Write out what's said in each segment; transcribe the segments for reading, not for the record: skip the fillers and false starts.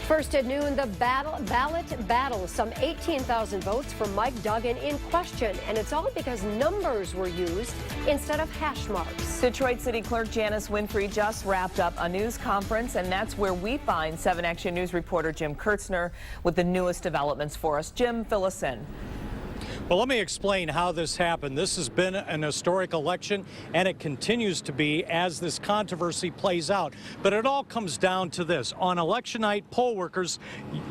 First at noon, the ballot battle. Some 18,000 votes for Mike Duggan in question, and it's all because numbers were used instead of hash marks. Detroit City Clerk Janice Winfrey just wrapped up a news conference, and that's where we find 7 Action News reporter Jim Kurtzner with the newest developments for us. Jim, fill us in. Well, let me explain how this happened. This has been an historic election, and it continues to be as this controversy plays out. But it all comes down to this. On election night, poll workers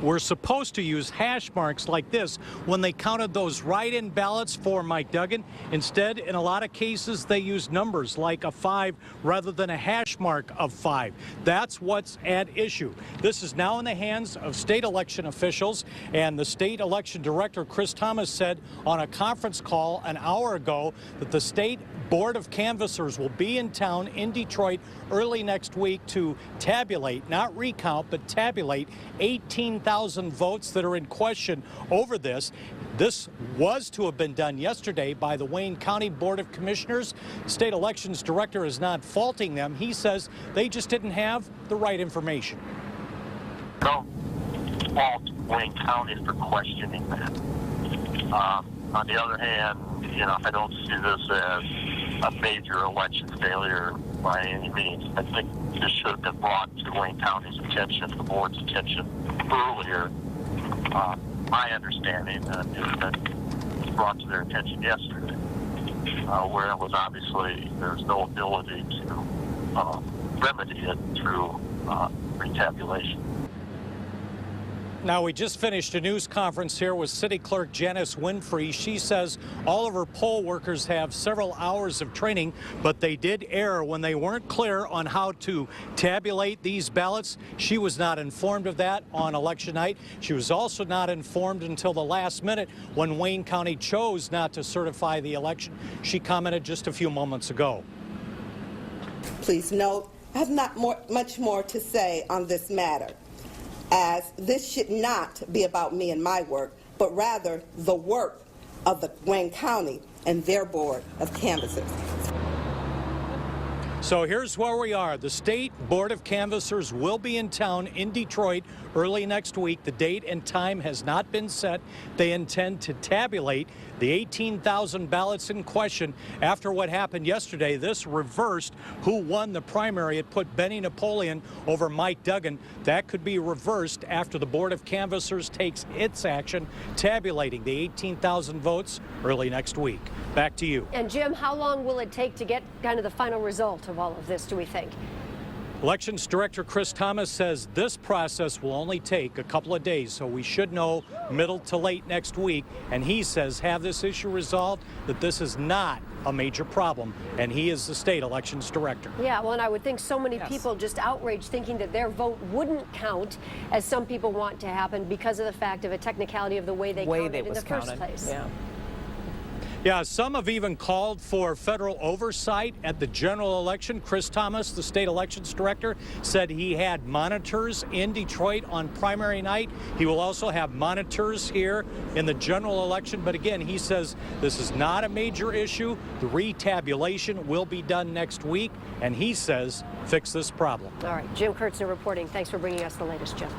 were supposed to use hash marks like this when they counted those write-in ballots for Mike Duggan. Instead, in a lot of cases, they used numbers like a 5 rather than a hash mark of 5. That's what's at issue. This is now in the hands of state election officials, and the state election director, Chris Thomas, said on a conference call an hour ago that the state board of canvassers will be in town in Detroit early next week to tabulate, not recount, but tabulate 18,000 votes that are in question over this. This was to have been done yesterday by the Wayne County Board of Commissioners. State elections director is not faulting them. He says they just didn't have the right information. Don't fault Wayne County for questioning that. On the other hand, I don't see this as a major election failure by any means. I think this should have been brought to Wayne County's attention, the board's attention, earlier. My understanding is that it was brought to their attention yesterday, where it was obviously there's no ability to remedy it through retabulation. Now, we just finished a news conference here with City Clerk Janice Winfrey. She says all of her poll workers have several hours of training, but they did err when they weren't clear on how to tabulate these ballots. She was not informed of that on election night. She was also not informed until the last minute when Wayne County chose not to certify the election. She commented just a few moments ago. Please note, I have not much more to say on this matter, as this should not be about me and my work, but rather the work of the Wayne County and their board of canvassers. So here's where we are. The State Board of Canvassers will be in town in Detroit early next week. The date and time has not been set. They intend to tabulate the 18,000 ballots in question. After what happened yesterday, this reversed who won the primary. It put Benny Napoleon over Mike Duggan. That could be reversed after the Board of Canvassers takes its action, tabulating the 18,000 votes early next week. Back to you. And Jim, how long will it take to get kind of the final result of all of this, do we think? Elections Director Chris Thomas says this process will only take a couple of days, so we should know middle to late next week. And he says have this issue resolved, that this is not a major problem, and he is the state elections director. Yeah, well, and I would think so many people just outraged thinking that their vote wouldn't count, as some people want to happen, because of the fact of a technicality of the way they counted in the first place. Yeah, some have even called for federal oversight at the general election. Chris Thomas, the state elections director, said he had monitors in Detroit on primary night. He will also have monitors here in the general election. But again, he says this is not a major issue. The retabulation will be done next week, and he says fix this problem. All right, Jim Kurtzner reporting. Thanks for bringing us the latest, Jim.